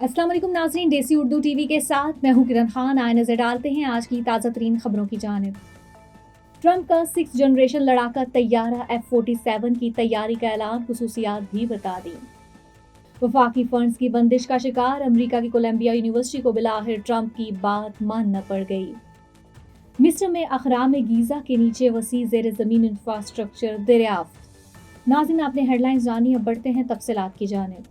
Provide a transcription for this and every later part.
अस्सलाम वालेकुम नाज़रीन, देसी उर्दू टीवी के साथ मैं हूं किरण खान। आए नजर डालते हैं आज की ताज़ा तरीन खबरों की जानिब। ट्रंप का 6th जनरेशन लड़ाका तैयारा F-47 की तैयारी का ऐलान, खुसूसियात भी बता दी। वफाकी फंड्स की बंदिश का शिकार अमेरिका की कोलंबिया यूनिवर्सिटी को बिलाखिर ट्रंप की बात मानना पड़ गई। मिस्र में अखराम गीजा के नीचे वसी ज़ेर ज़मीन इंफ्रास्ट्रक्चर दरियाफ्त। नाज़रीन, आपने हेडलाइंस जानी, अब बढ़ते हैं तफसीलात की जानिब।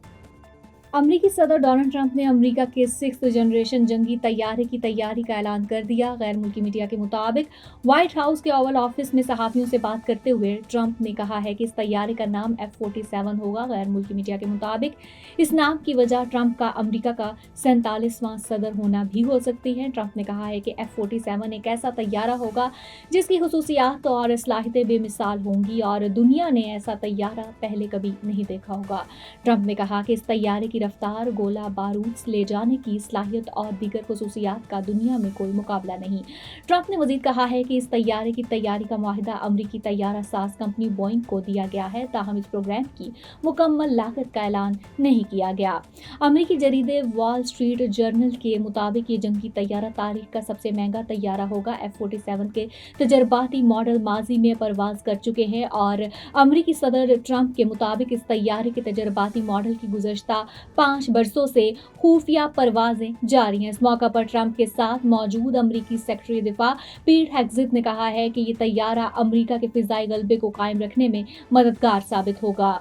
अमरीकी सदर डोनाल्ड ट्रंप ने अमेरिका के 6th जनरेशन जंगी तैयारे की तैयारी का ऐलान कर दिया। गैर मुल्की मीडिया के मुताबिक व्हाइट हाउस के ओवल ऑफिस में सहाफियों से बात करते हुए ट्रंप ने कहा है कि इस तैयारे का नाम F-47 होगा। गैर मुल्की मीडिया के मुताबिक इस नाम की वजह ट्रंप का अमेरिका का 47वां सदर होना भी हो सकती है। ट्रंप ने कहा है कि F-47 एक ऐसा तैयारा होगा जिसकी खुसूसियात और सलाहियतें बेमिसाल होंगी और दुनिया ने ऐसा तैयारा पहले कभी नहीं देखा होगा। ट्रंप ने कहा कि इस तैयारे की रफ्तार, गोला बारूद ले जाने की सलाहियत और दीगर खुसूसियात का दुनिया में कोई मुकाबला नहीं। ट्रंप ने मजीद कहा है कि इस तैयारे की तैयारी का मुआहिदा अमरीकी तैयारा साज कंपनी बोइंग को दिया गया है, ताहम इस प्रोग्राम की मुकम्मल लागत का ऐलान नहीं किया गया। अमरीकी जरीदे वॉल स्ट्रीट जर्नल के मुताबिक ये जंगी तैयारा तारीख का सबसे महंगा तैयारा होगा। F-47 के तजर्बाती मॉडल माजी में परवाज कर चुके हैं और अमरीकी सदर ट्रंप के मुताबिक इस तैयारे के तजर्बाती मॉडल की गुज़श्ता 5 बरसों से खुफिया परवाजें जारी हैं। इस मौका पर ट्रंप के साथ मौजूद अमरीकी सेक्रेटरी दिफा पीट हेग्सेथ ने कहा है कि ये तैयारा अमरीका के फिजाई गलबे को कायम रखने में मददगार साबित होगा।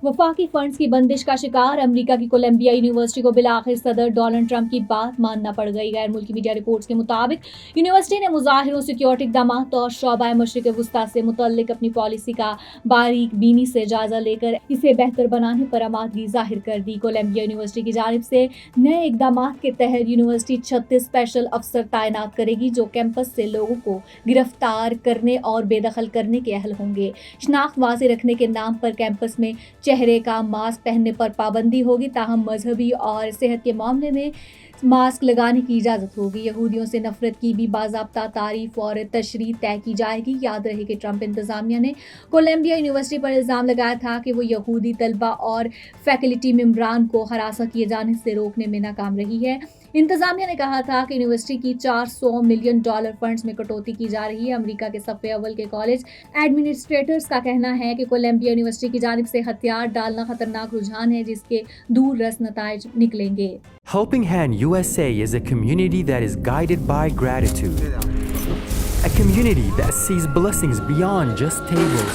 वफाकी फंड्स की बंदिश का शिकार अमेरिका की कोलंबिया यूनिवर्सिटी को बिलाखिर सदर डोनाल्ड ट्रंप की बात मानना पड़ गई। गैर मुल्की मीडिया रिपोर्ट्स के मुताबिक यूनिवर्सिटी ने मुजाहिरों, सिक्योरिटी इक़दाम और शोबा मशरिक़ वुस्ता से मुतल्लिक अपनी पॉलिसी का बारीक बीनी से जायजा लेकर इसे बेहतर बनाने पर आमादगी जाहिर कर दी। कोलंबिया यूनिवर्सिटी की जानिब से नए इक़दाम के तहत यूनिवर्सिटी 36 स्पेशल अफसर तैनात करेगी जो कैंपस से लोगों को गिरफ्तार करने और बेदखल करने के अहल होंगे। शनाख्त वाज़ेह रखने के नाम पर कैंपस में चेहरे का मास्क पहनने पर पाबंदी होगी, ताहम मजहबी और सेहत के मामले में मास्क लगाने की इजाज़त होगी। यहूदियों से नफरत की भी बाज़ाब्ता तारीफ और तशरीह तय की जाएगी। याद रहे कि ट्रंप इंतज़ामिया ने कोलंबिया यूनिवर्सिटी पर इल्ज़ाम लगाया था कि वो यहूदी तलबा और फैकल्टी मेंबरान को हरासा किए जाने से रोकने में नाकाम रही है। इंतज़ामिया ने कहा था कि यूनिवर्सिटी की $400 मिलियन फंड्स में कटौती की जा रही है। अमेरिका के सफ़े अव्वल के कॉलेज एडमिनिस्ट्रेटर्स का कहना है कि कोलंबिया यूनिवर्सिटी की जानिब से हथियार डालना खतरनाक रुझान है जिसके दूर रस नताइज निकलेंगे। Helping Hand USA is a community that is guided by gratitude. A community that sees blessings beyond just tables.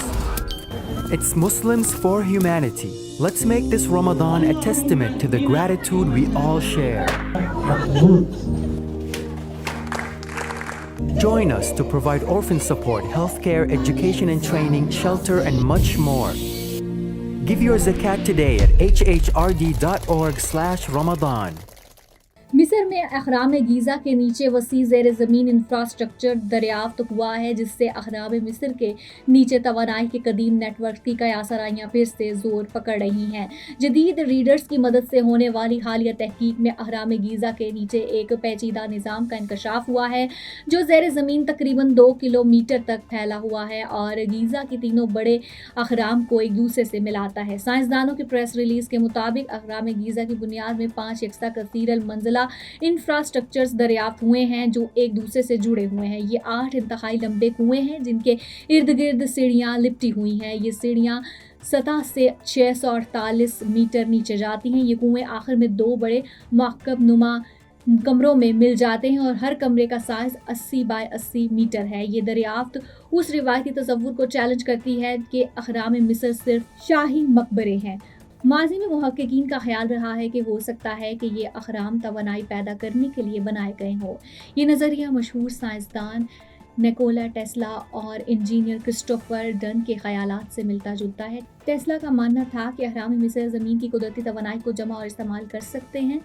It's Muslims for humanity. Let's make this Ramadan a testament to the gratitude we all share. Join us to provide orphan support, healthcare, education and training, shelter, and much more. Give your zakat today at hhrd.org/Ramadan. मिस्र में अहराम Giza के नीचे वसी ज़ेर ज़मीन infrastructure दरियाफ्त हुआ है जिससे अहराम मिस्र के नीचे तवानाई के कदीम नेटवर्क की कयासराइयाँ फिर से जोर पकड़ रही हैं। जदीद रीडर्स की मदद से होने वाली हालिया तहकीक में अहराम गीज़ा के नीचे एक पेचीदा निज़ाम का इंकशाफ हुआ है जो ज़ेर ज़मीन तकरीबन 2 किलोमीटर तक फैला हुआ है और गीज़ा के तीनों बड़े अहराम को एक दूसरे से मिलाता है। साइंसदानों की प्रेस रिलीज के मुताबिक अहराम गीज़ा की बुनियाद में 5 यकसा कसीर मंजिला इंफ्रास्ट्रक्चर्स दरियाफ्त हुए हैं जो एक दूसरे से जुड़े हुए हैं। ये 8 इंतहाई लंबे कुएं हैं जिनके इर्द गिर्द सीढ़ियाँ लिपटी हुई हैं। ये सीढ़ियाँ सतह से 648 मीटर नीचे जाती हैं। ये कुएं आखिर में 2 बड़े मकअब नुमा कमरों में मिल जाते हैं और हर कमरे का साइज 80 बाय 80 मीटर है। ये दरियाफ्त उस रिवायती तसव्वुर को चैलेंज करती है कि अहराम मिस्र सिर्फ शाही मकबरे हैं। माजी में मुहक्किकीन का ख्याल रहा है कि हो सकता है कि ये अहराम तवानाई पैदा करने के लिए बनाए गए हों। ये नज़रिया मशहूर साइंसदान निकोला टेस्ला और इंजीनियर क्रिस्टोफर डन के ख्यालात से मिलता जुलता है। टेस्ला का मानना था कि अहराम मिस्र ज़मीन की कुदरती तवानाई को जमा और इस्तेमाल कर सकते हैं।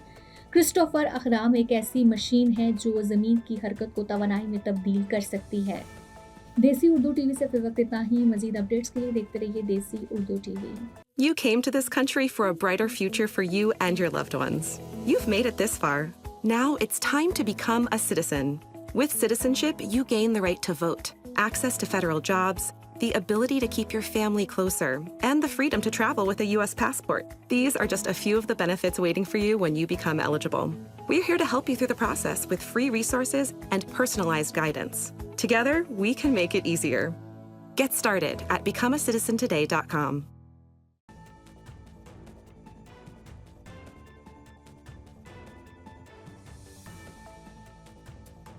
क्रिस्टोफर अहराम एक ऐसी मशीन है जो ज़मीन की हरकत को तवानाई में तब्दील कर सकती है। देसी उर्दू टीवी से फिर वक्त इतना ही। मज़ीद अपडेट्स के लिए देखते रहिए देसी Urdu TV. You came to this country for a brighter future for you and your loved ones. You've made it this far. Now it's time to become a citizen. With citizenship, you gain the right to vote, access to federal jobs, the ability to keep your family closer, and the freedom to travel with a U.S. passport. These are just a few of the benefits waiting for you when you become eligible. We're here to help you through the process with free resources and personalized guidance. Together, we can make it easier. Get started at becomeacitizentoday.com.